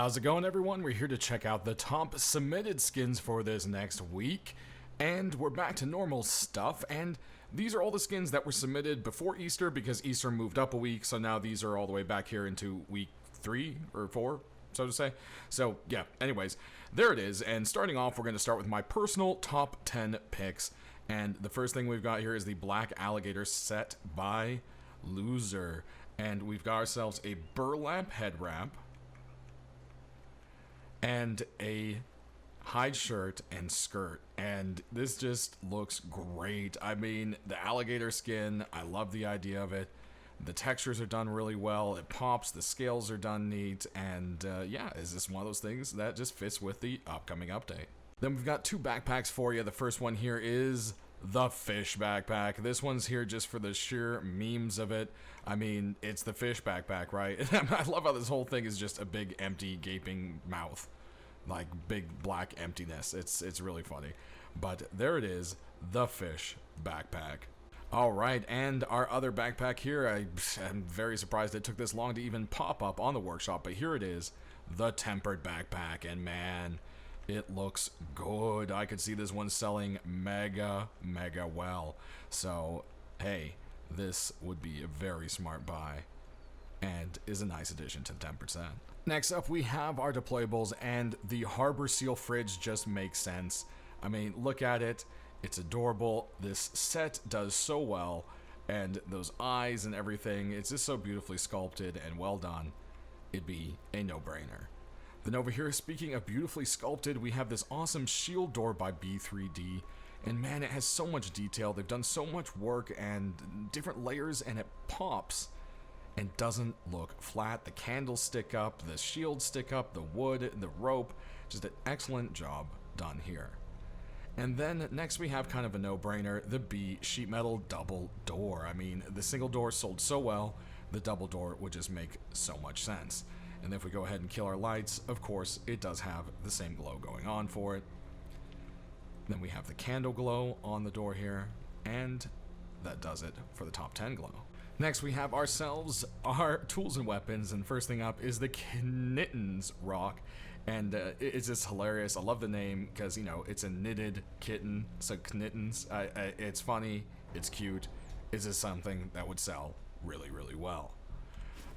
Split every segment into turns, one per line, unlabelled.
How's it going, everyone? We're here to check out the top submitted skins for this next week, and we're back to normal stuff, and these are all the skins that were submitted before Easter because Easter moved up a week, so now these are all the way back here into week 3 or 4, so to say. So, yeah, anyways, there it is, and starting off, we're going to start with my personal top 10 picks, and the first thing we've got here is the Black Alligator set by Loser, and we've got ourselves a burlap head wrap, and a hide shirt and skirt, and this just looks great. I mean, the alligator skin, I love the idea of it. The textures are done really well, it pops, the scales are done neat, and yeah, is this one of those things that just fits with the upcoming update. Then we've got two backpacks for you. The first one here is the fish backpack. This one's here just for the sheer memes of it. I mean, it's the fish backpack, right? I love how this whole thing is just a big empty gaping mouth, like big black emptiness. It's really funny. But there it is, the fish backpack. Alright, and our other backpack here, I'm very surprised it took this long to even pop up on the workshop, but here it is, the tempered backpack, and man, it looks good. I could see this one selling mega well. So, hey, this would be a very smart buy and is a nice addition to the 10%. Next up, we have our deployables, and the Harbor Seal fridge just makes sense. I mean, look at it. It's adorable. This set does so well, and those eyes and everything, it's just so beautifully sculpted and well done. It'd be a no-brainer. Then over here, speaking of beautifully sculpted, we have this awesome shield door by B3D, and man, it has so much detail. They've done so much work and different layers, and it pops and doesn't look flat. The candles stick up, the shields stick up, the wood, the rope, just an excellent job done here. And then next we have kind of a no-brainer, the B sheet metal double door. I mean, the single door sold so well, the double door would just make so much sense. And if we go ahead and kill our lights, of course, it does have the same glow going on for it. Then we have the candle glow on the door here, and that does it for the top 10 glow. Next, we have ourselves our tools and weapons, and first thing up is the Knittens rock, and it's just hilarious. I love the name because, you know, it's a knitted kitten, so Knittens. It's funny, it's cute, it's just something that would sell really well.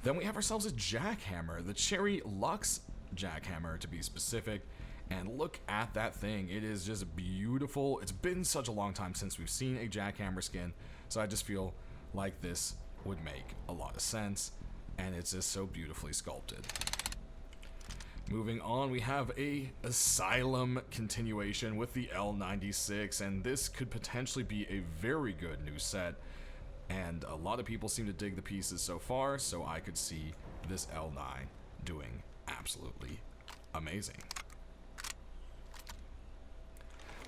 Then we have ourselves a jackhammer, the Cherry Luxe jackhammer to be specific, and look at that thing. It is just beautiful. It's been such a long time since we've seen a jackhammer skin, so I just feel like this would make a lot of sense, and it's just so beautifully sculpted. Moving on, we have a Asylum continuation with the L96, and this could potentially be a very good new set. And a lot of people seem to dig the pieces so far, so I could see this L9 doing absolutely amazing.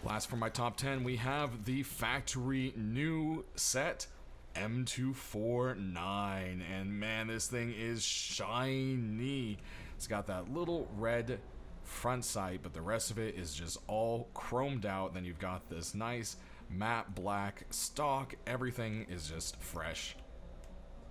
Last for my top 10, we have the factory new set M249, and man, this thing is shiny. It's got that little red front sight, but the rest of it is just all chromed out. Then you've got this nice matte black stock. Everything is just fresh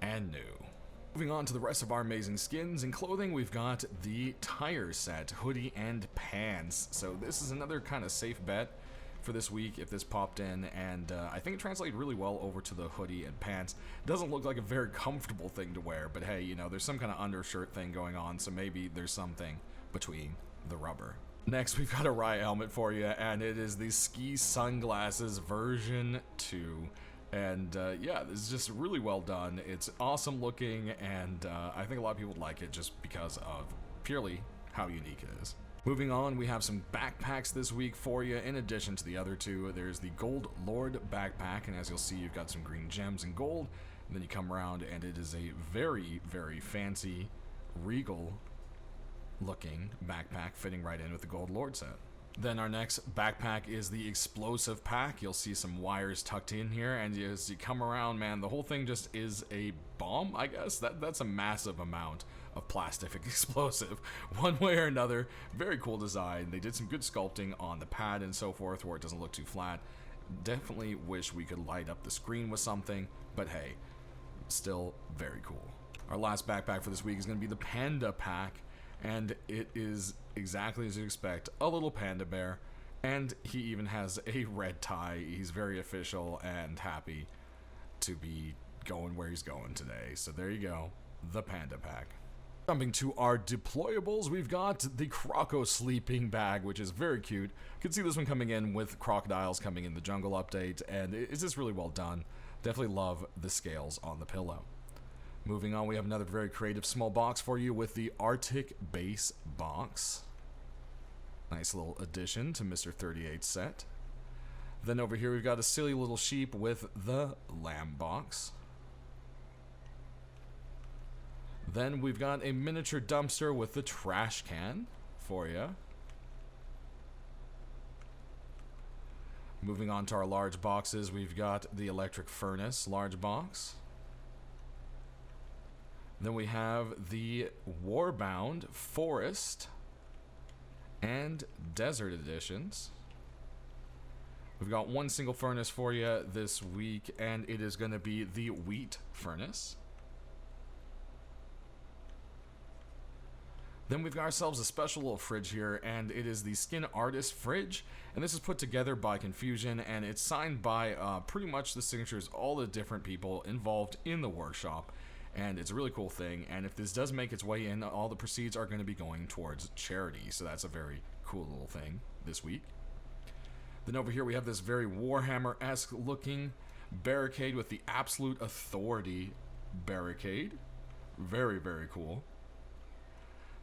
and new. Moving on to the rest of our amazing skins and clothing, we've got the tire set, hoodie and pants. So this is another kind of safe bet for this week if this popped in, and I think it translated really well over to the hoodie and pants. It doesn't look like a very comfortable thing to wear, but hey, you know, there's some kind of undershirt thing going on, so maybe there's something between the rubber. Next, we've got a riot helmet for you, and it is the ski sunglasses version 2. And yeah, this is just really well done. It's awesome looking, and I think a lot of people would like it just because of purely how unique it is. Moving on, we have some backpacks this week for you. In addition to the other two, there's the Gold Lord backpack, and as you'll see, you've got some green gems and gold. And then you come around, and it is a very fancy, regal looking backpack fitting right in with the Gold Lord set. Then our next backpack is the explosive pack. You'll see some wires tucked in here, and as you come around, man, the whole thing just is a bomb, I guess. That's a massive amount of plastic explosive, one way or another. Very cool design. They did some good sculpting on the pad and so forth where it doesn't look too flat. Definitely wish we could light up the screen with something, but hey, still very cool. Our last backpack for this week is going to be the Panda pack. And it is exactly as you'd expect, a little panda bear. And he even has a red tie. He's very official and happy to be going where he's going today. So there you go, the panda pack. Jumping to our deployables, we've got the Croco sleeping bag, which is very cute. You can see this one coming in with crocodiles coming in the jungle update, and it's just really well done. Definitely love the scales on the pillow. Moving on, we have another very creative small box for you with the Arctic base box. Nice little addition to Mr. 38 set. Then over here we've got a silly little sheep with the lamb box. Then we've got a miniature dumpster with the trash can for you. Moving on to our large boxes, we've got the electric furnace large box. Then we have the Warbound Forest and Desert editions. We've got one single furnace for you this week, and it is going to be the wheat furnace. Then we've got ourselves a special little fridge here, and it is the Skin Artist fridge, and this is put together by Confusion, and it's signed by pretty much the signatures of all the different people involved in the workshop, and it's a really cool thing. And if this does make its way in, all the proceeds are going to be going towards charity, so that's a very cool little thing this week. Then over here we have this very Warhammer-esque looking barricade with the Absolute Authority barricade. Very, very cool.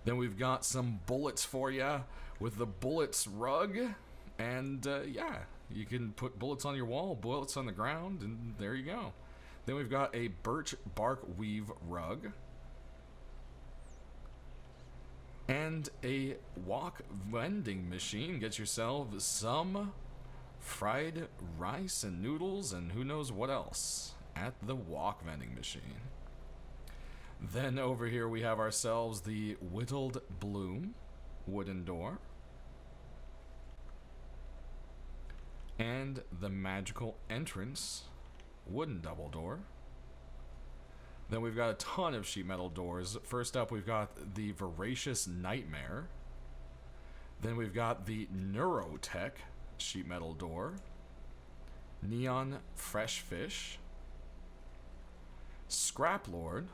Then we've got some bullets for you with the bullets rug. And yeah, you can put bullets on your wall, bullets on the ground, and there you go. Then we've got a birch bark weave rug. And a wok vending machine. Get yourself some fried rice and noodles and who knows what else at the wok vending machine. Then over here we have ourselves the Whittled Bloom wooden door. And the Magical Entrance wooden double door. Then we've got a ton of sheet metal doors. First up we've got the Voracious Nightmare. Then we've got the Neurotech sheet metal door. Neon Fresh Fish. Scrap Lord.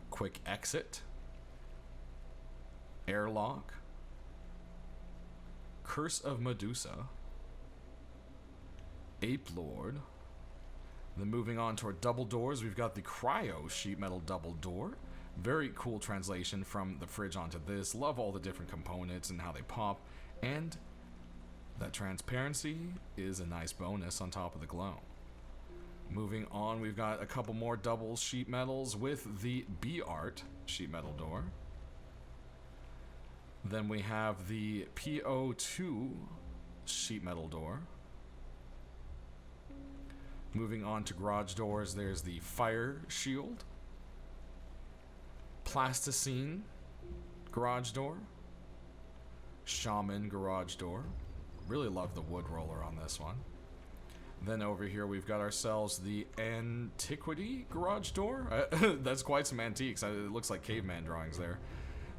Quick Exit, Airlock, Curse of Medusa, Ape Lord. Then moving on to our double doors, we've got the Cryo sheet metal double door. Very cool translation from the fridge onto this. Love all the different components and how they pop. And that transparency is a nice bonus on top of the glow. Moving on, we've got a couple more double sheet metals with the B-Art sheet metal door. Then we have the PO2 sheet metal door. Moving on to garage doors, there's the Fire Shield, Plasticine garage door, Shaman garage door. Really love the wood roller on this one. Then over here we've got ourselves the Antiquity garage door. That's quite some antiques. It looks like caveman drawings there.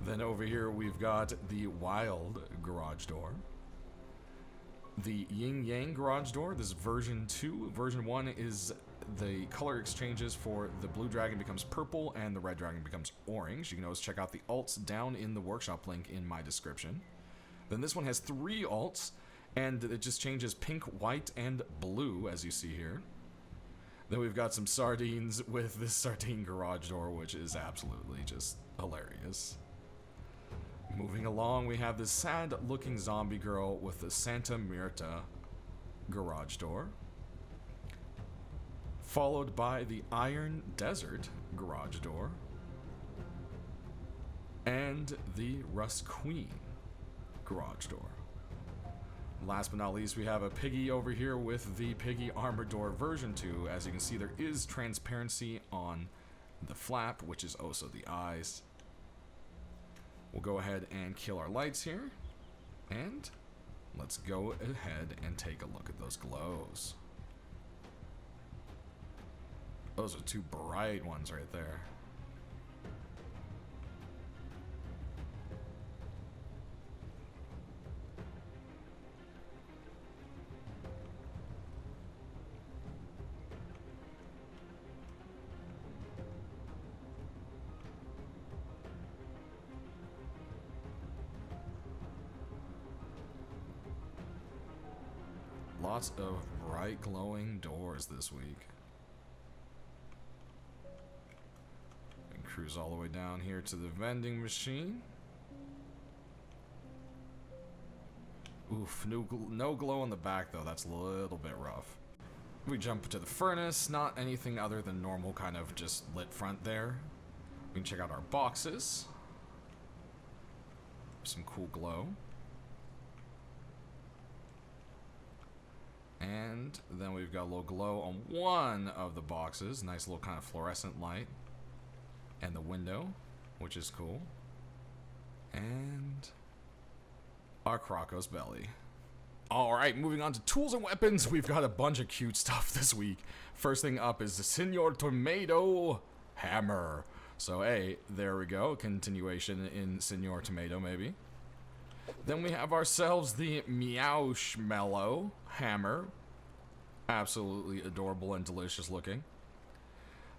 Then over here we've got the Wild garage door. The Yin Yang garage door. This is version 2. Version 1 is the color exchanges for the blue dragon becomes purple and the red dragon becomes orange. You can always check out the alts down in the workshop link in my description. Then this one has 3 alts. And it just changes pink, white, and blue, as you see here. Then we've got some sardines with this sardine garage door, which is absolutely just hilarious. Moving along, we have this sad-looking zombie girl with the Santa Mirta garage door. Followed by the Iron Desert garage door. And the Rust Queen garage door. Last but not least, we have a Piggy over here with the Piggy Armor Door version 2. As you can see, there is transparency on the flap, which is also the eyes. We'll go ahead and kill our lights here. And let's go ahead and take a look at those glows. Those are 2 bright ones right there. lots of bright glowing doors this week. And cruise all the way down here to the vending machine. Oof, no glow in the back though, that's a little bit rough. We jump to the furnace, not anything other than normal kind of just lit front there. We can check out our boxes. Some cool glow. And then we've got a little glow on one of the boxes. Nice little kind of fluorescent light. And the window, which is cool. And our Croco's belly. Alright, moving on to tools and weapons. We've got a bunch of cute stuff this week. First thing up is the Senor Tomato hammer. So, hey, there we go. Continuation in Senor Tomato, maybe. Then we have ourselves the Meowshmellow hammer. Absolutely adorable and delicious looking.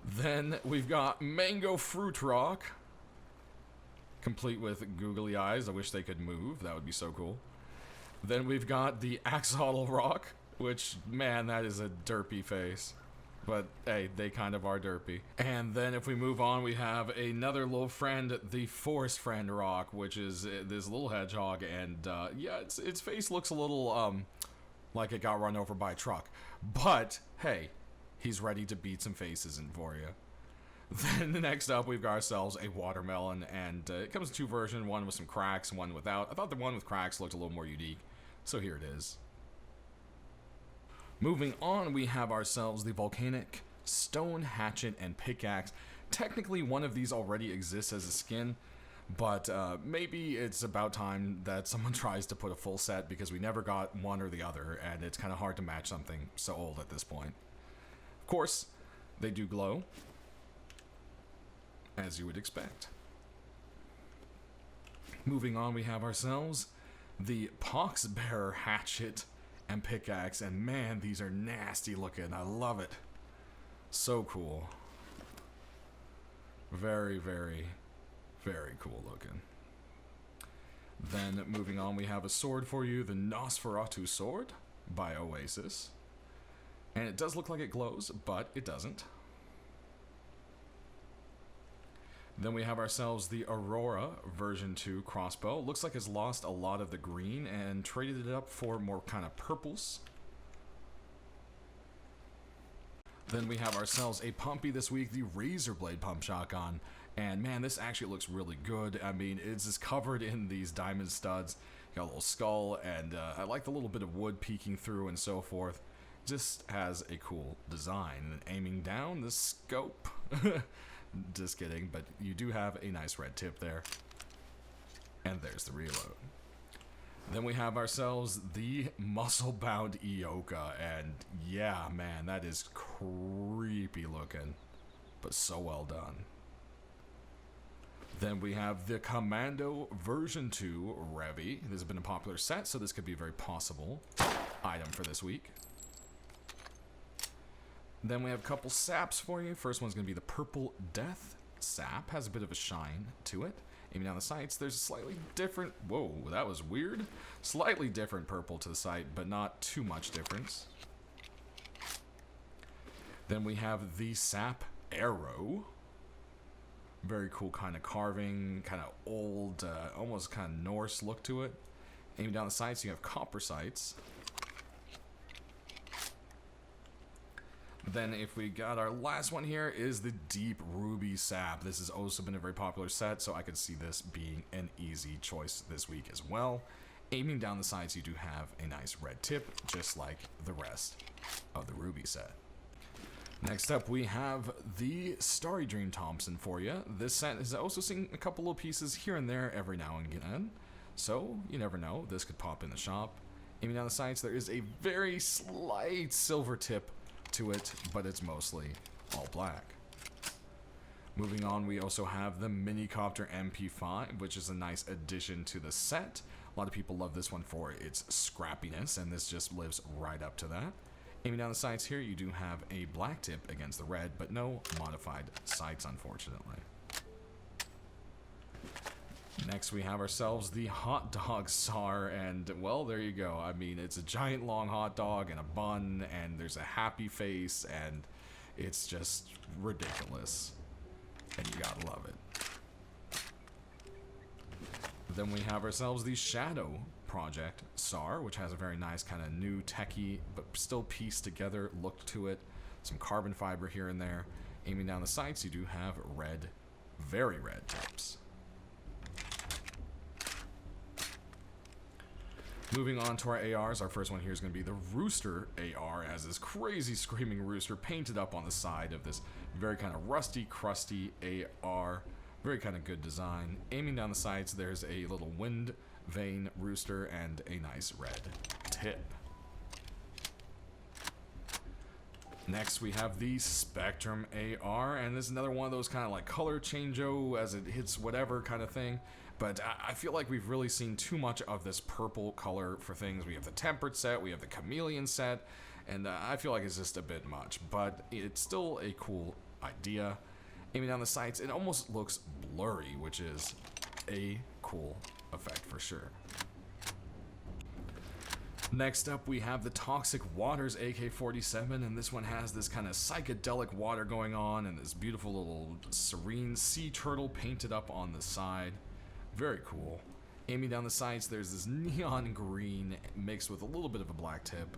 Then we've got Mango Fruit Rock. Complete with googly eyes. I wish they could move. That would be so cool. Then we've got the Axolotl Rock, which, man, that is a derpy face. But, hey, they kind of are derpy. And then if we move on, we have another little friend, the Forest Friend Rock, which is this little hedgehog. And, yeah, its face looks a little, like it got run over by a truck. But, hey, he's ready to beat some faces in for you. Then next up, we've got ourselves a watermelon. And it comes in two versions, one with some cracks, one without. I thought the one with cracks looked a little more unique. So here it is. Moving on, we have ourselves the volcanic stone hatchet and pickaxe. Technically, one of these already exists as a skin, but maybe it's about time that someone tries to put a full set because we never got one or the other, and it's kind of hard to match something so old at this point. Of course, they do glow, as you would expect. Moving on, we have ourselves the Poxbearer hatchet and pickaxe, and man, these are nasty looking. I love it. So cool. Very, very, very cool looking. Then moving on, we have a sword for you, the Nosferatu sword by Oasis. And it does look like it glows, but it doesn't. Then we have ourselves the Aurora version 2 crossbow. Looks like it's lost a lot of the green and traded it up for more kind of purples. Then we have ourselves a pumpy this week, the Razor Blade pump shotgun. And man, this actually looks really good. I mean, it's just covered in these diamond studs. Got a little skull, and I like the little bit of wood peeking through and so forth. Just has a cool design. And aiming down the scope. Just kidding, but you do have a nice red tip there. And there's the reload. Then we have ourselves the muscle-bound Ioka, and yeah, man, that is creepy looking, but so well done. Then we have the Commando version 2 Revy. This has been a popular set, so this could be a very possible item for this week. Then we have a couple saps for you. First one's going to be the Purple Death sap. Has a bit of a shine to it. Aiming down the sights, there's a slightly different... Whoa, that was weird. Slightly different purple to the sight, but not too much difference. Then we have the Sap Arrow. Very cool kind of carving, kind of old, almost kind of Norse look to it. Aiming down the sights, you have copper sights. Then if we got our last one here is the Deep Ruby Sap. This has also been a very popular set, so I could see this being an easy choice this week as well. Aiming down the sides, you do have a nice red tip, just like the rest of the Ruby set. Next up, we have the Starry Dream Thompson for you. This set is also seeing a couple little pieces here and there every now and again, so you never know, this could pop in the shop. Aiming down the sides, there is a very slight silver tip to it, but it's mostly all black. Moving on, we also have the Minicopter MP5, which is a nice addition to the set. A lot of people love this one for its scrappiness, and this just lives right up to that. Aiming down the sights here, you do have a black tip against the red, but no modified sights, unfortunately. Next, we have ourselves the hot dog SAR, and well, there you go. I mean, it's a giant long hot dog and a bun, and there's a happy face, and it's just ridiculous. And you gotta love it. Then we have ourselves the Shadow Project SAR, which has a very nice kind of new techie, but still pieced together look to it. Some carbon fiber here and there. Aiming down the sights, you do have red, very red tips. Moving on to our ARs, our first one here is going to be the Rooster AR, as this crazy screaming rooster painted up on the side of this very kind of rusty, crusty AR. Very kind of good design. Aiming down the sights, there's a little wind vane rooster and a nice red tip. Next, we have the Spectrum AR, and this is another one of those kind of like color change-o as it hits whatever kind of thing. But I feel like we've really seen too much of this purple color for things. We have the tempered set, we have the chameleon set, and I feel like it's just a bit much. But it's still a cool idea. Aiming down the sights, it almost looks blurry, which is a cool effect for sure. Next up, we have the Toxic Waters AK-47, and this one has this kind of psychedelic water going on and this beautiful little serene sea turtle painted up on the side. Very cool. Aiming down the sights, there's this neon green mixed with a little bit of a black tip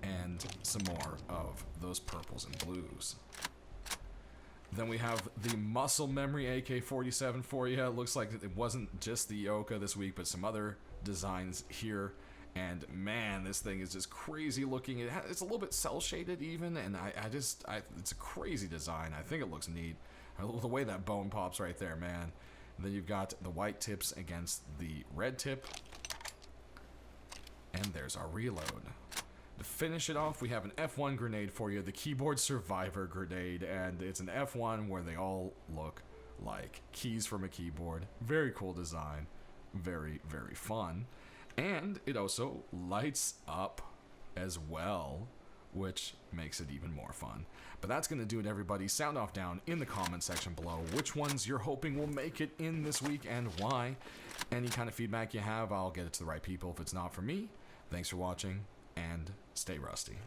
and some more of those purples and blues. Then we have the Muscle Memory AK-47 for you. It looks like it wasn't just the Yoka this week, but some other designs here. And man, this thing is just crazy looking. It's a little bit cell shaded even, and it's a crazy design. I think it looks neat. The way that bone pops right there, man. And then you've got the white tips against the red tip. And there's our reload. To finish it off, we have an F1 grenade for you, the Keyboard Survivor grenade, and it's an F1 where they all look like keys from a keyboard. Very cool design. Very, very fun. And it also lights up as well, which makes it even more fun. But that's going to do it, everybody. Sound off down in the comment section below which ones you're hoping will make it in this week and why. Any kind of feedback you have, I'll get it to the right people if it's not for me. Thanks for watching, and stay rusty.